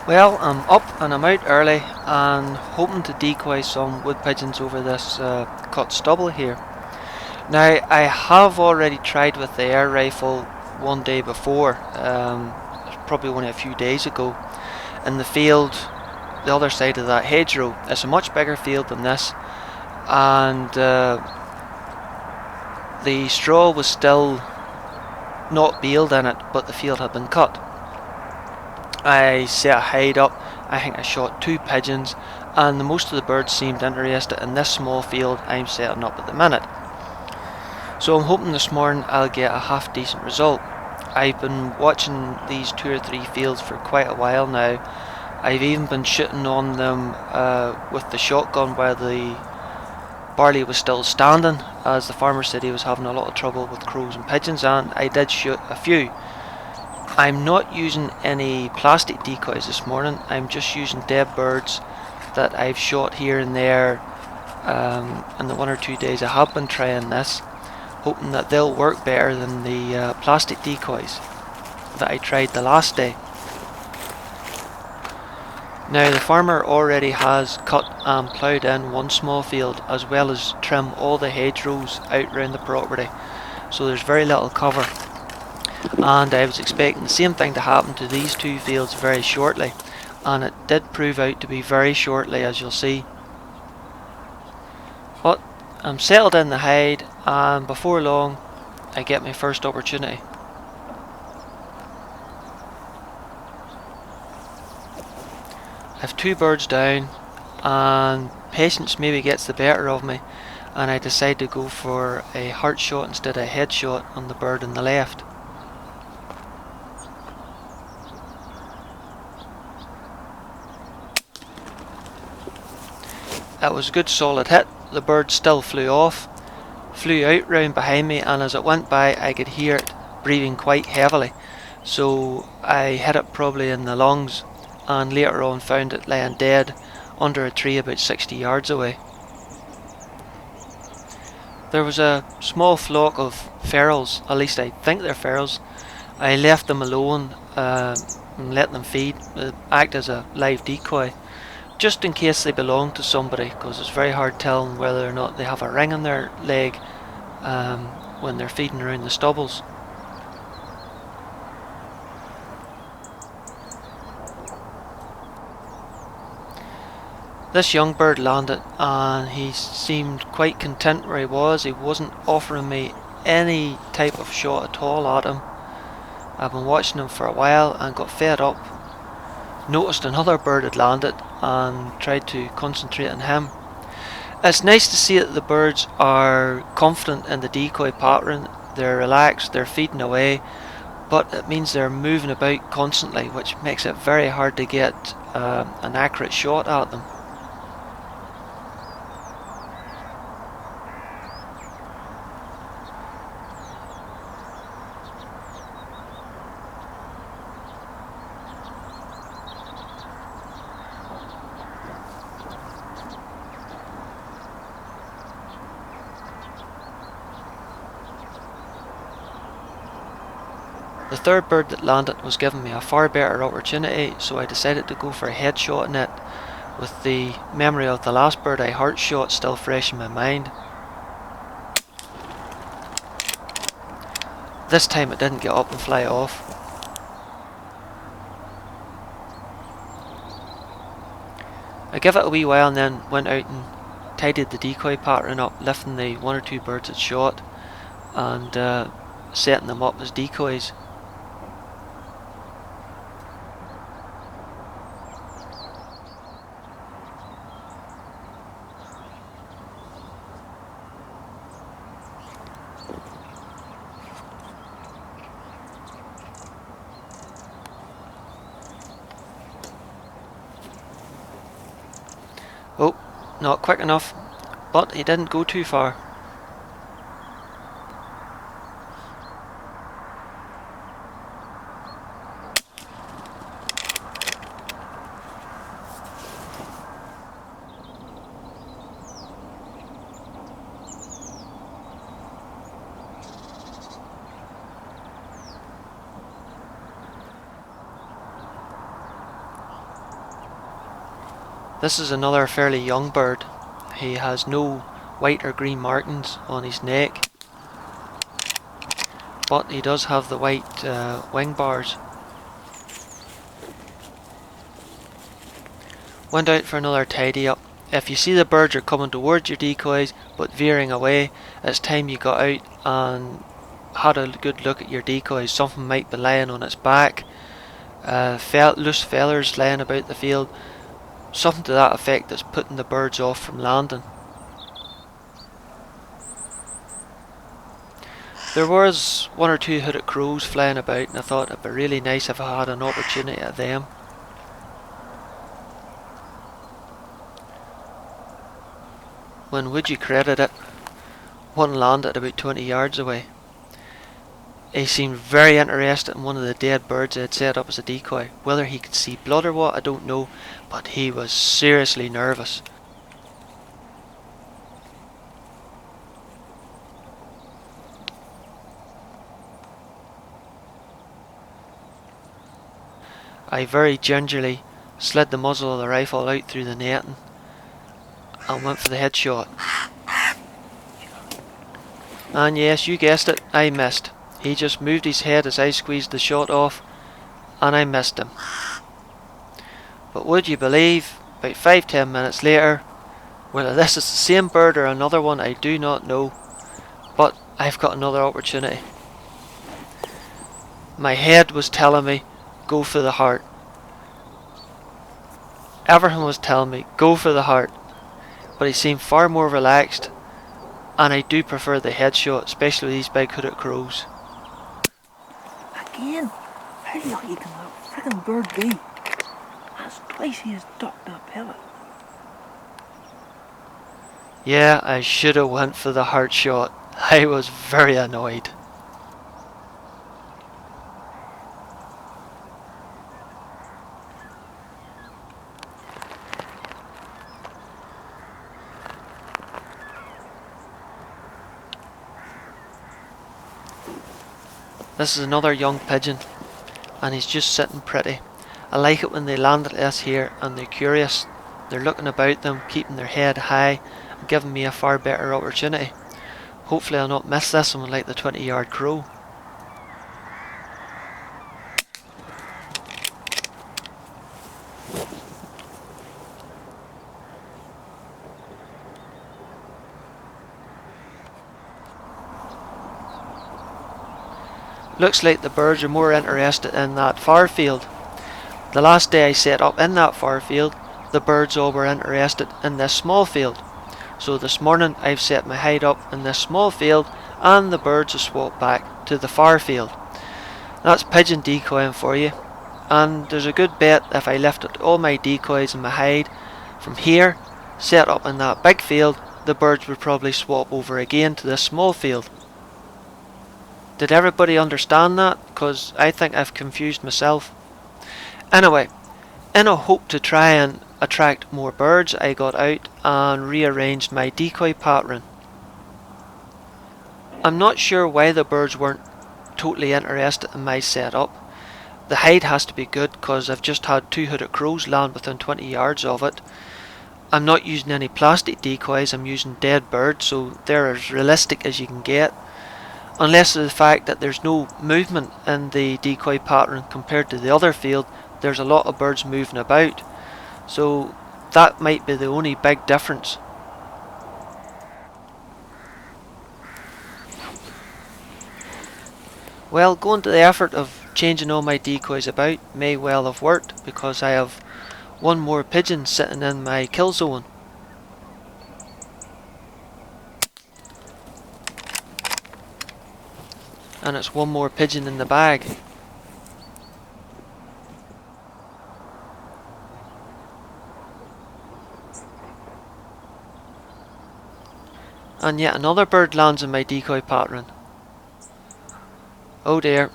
Well, I'm up and I'm out early and hoping to decoy some wood pigeons over this cut stubble here. Now, I have already tried with the air rifle one day before, probably only a few days ago, in the field the other side of that hedgerow. It's a much bigger field than this, and the straw was still not baled in it, but the field had been cut. I set a hide up. I think I shot 2 pigeons, and most of the birds seemed interested in this small field I'm setting up at the minute. So I'm hoping this morning I'll get a half decent result. I've been watching these 2 or 3 fields for quite a while now. I've even been shooting on them with the shotgun while the barley was still standing, as the farmer said he was having a lot of trouble with crows and pigeons, and I did shoot a few. I'm not using any plastic decoys this morning. I'm just using dead birds that I've shot here and there in the 1 or 2 days I have been trying this, hoping that they'll work better than the plastic decoys that I tried the last day. Now, the farmer already has cut and ploughed in one small field, as well as trim all the hedgerows out round the property, so there's very little cover. And I was expecting the same thing to happen to these 2 fields very shortly, and it did prove out to be very shortly, as you'll see. But I'm settled in the hide, and before long I get my first opportunity. I have 2 birds down, and patience maybe gets the better of me, and I decide to go for a heart shot instead of a head shot on the bird on the left. That was a good solid hit. The bird still flew off, flew out round behind me, and as it went by I could hear it breathing quite heavily, so I hit it probably in the lungs, and later on found it lying dead under a tree about 60 yards away. There was a small flock of ferals, at least I think they're ferals. I left them alone and let them feed, act as a live decoy, just in case they belong to somebody, because it's very hard telling whether or not they have a ring on their leg when they're feeding around the stubbles. This young bird landed, and he seemed quite content where he was. He wasn't offering me any type of shot at all at him. I've been watching him for a while and got fed up. Noticed another bird had landed and tried to concentrate on him. It's nice to see that the birds are confident in the decoy pattern. They're relaxed, they're feeding away, but it means they're moving about constantly, which makes it very hard to get an accurate shot at them. The third bird that landed was giving me a far better opportunity, so I decided to go for a headshot in it, with the memory of the last bird I heart shot still fresh in my mind. This time it didn't get up and fly off. I gave it a wee while and then went out and tidied the decoy pattern up, lifting the 1 or 2 birds it shot and setting them up as decoys. Oh, not quick enough, but he didn't go too far. This is another fairly young bird. He has no white or green markings on his neck, but he does have the white wing bars. Went out for another tidy up. If you see the birds are coming towards your decoys but veering away, it's time you got out and had a good look at your decoys. Something might be lying on its back, loose feathers lying about the field, something to that effect that's putting the birds off from landing. There was one or two hooded crows flying about, and I thought it'd be really nice if I had an opportunity at them. When would you credit it, one landed about 20 yards away. He seemed very interested in one of the dead birds I had set up as a decoy. Whether he could see blood or what, I don't know, but he was seriously nervous. I very gingerly slid the muzzle of the rifle out through the netting and went for the headshot. And yes, you guessed it, I missed. He just moved his head as I squeezed the shot off, and I missed him. But would you believe, about 5-10 minutes later, whether this is the same bird or another one, I do not know, but I've got another opportunity. My head was telling me, go for the heart. Everything was telling me, go for the heart. But he seemed far more relaxed, and I do prefer the headshot, especially these big hooded crows. Again? How lucky can that friggin' bird be? That's twice he has ducked that pellet. Yeah, I should have went for the heart shot. I was very annoyed. This is another young pigeon, and he's just sitting pretty. I like it when they land at us here and they're curious. They're looking about them, keeping their head high, and giving me a far better opportunity. Hopefully I'll not miss this one like the 20-yard crow. Looks like the birds are more interested in that far field. The last day I set up in that far field, the birds all were interested in this small field. So this morning I've set my hide up in this small field, and the birds have swapped back to the far field. That's pigeon decoying for you, and there's a good bet if I lifted all my decoys and my hide from here, set up in that big field, the birds would probably swap over again to this small field. Did everybody understand that? Because I think I've confused myself. Anyway, in a hope to try and attract more birds, I got out and rearranged my decoy pattern. I'm not sure why the birds weren't totally interested in my setup. The hide has to be good because I've just had 2 hooded crows land within 20 yards of it. I'm not using any plastic decoys, I'm using dead birds, so they're as realistic as you can get. Unless of the fact that there's no movement in the decoy pattern compared to the other field, there's a lot of birds moving about. So that might be the only big difference. Well, going to the effort of changing all my decoys about may well have worked, because I have one more pigeon sitting in my kill zone. And it's one more pigeon in the bag. And yet another bird lands in my decoy pattern. Oh dear,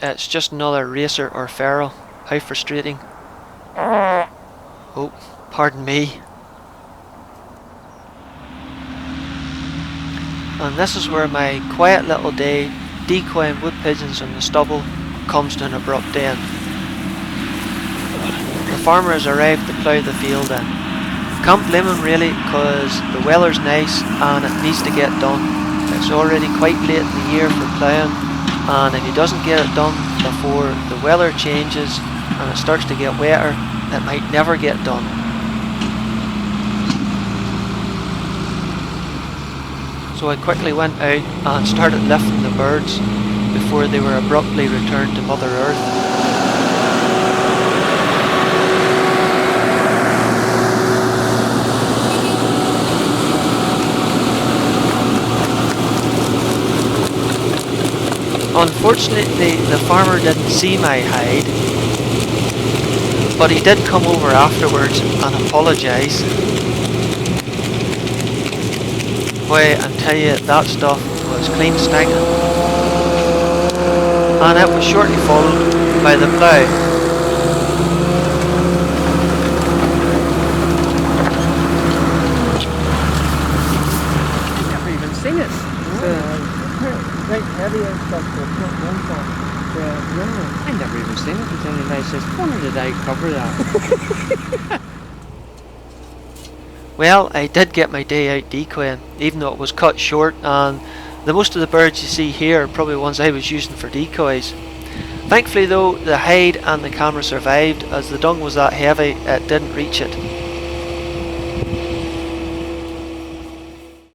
it's just another racer or feral. How frustrating. Oh, pardon me. And this is where my quiet little day decoying wood pigeons on the stubble comes to an abrupt end. The farmer has arrived to plough the field in. Can't blame him really, because the weather's nice and it needs to get done. It's already quite late in the year for ploughing, and if he doesn't get it done before the weather changes and it starts to get wetter, it might never get done. So I quickly went out and started lifting the birds before they were abruptly returned to Mother Earth. Unfortunately, the farmer didn't see my hide, but he did come over afterwards and apologise. Boy, I tell you, that stuff was clean stinking. And it was shortly followed by the plough. I've never even seen it. Quite heavy and stuff for front one time. I never even seen it until the guy says, "Wonder did I cover that?" Well, I did get my day out decoying, even though it was cut short, and the most of the birds you see here are probably ones I was using for decoys. Thankfully though, the hide and the camera survived, as the dung was that heavy it didn't reach it.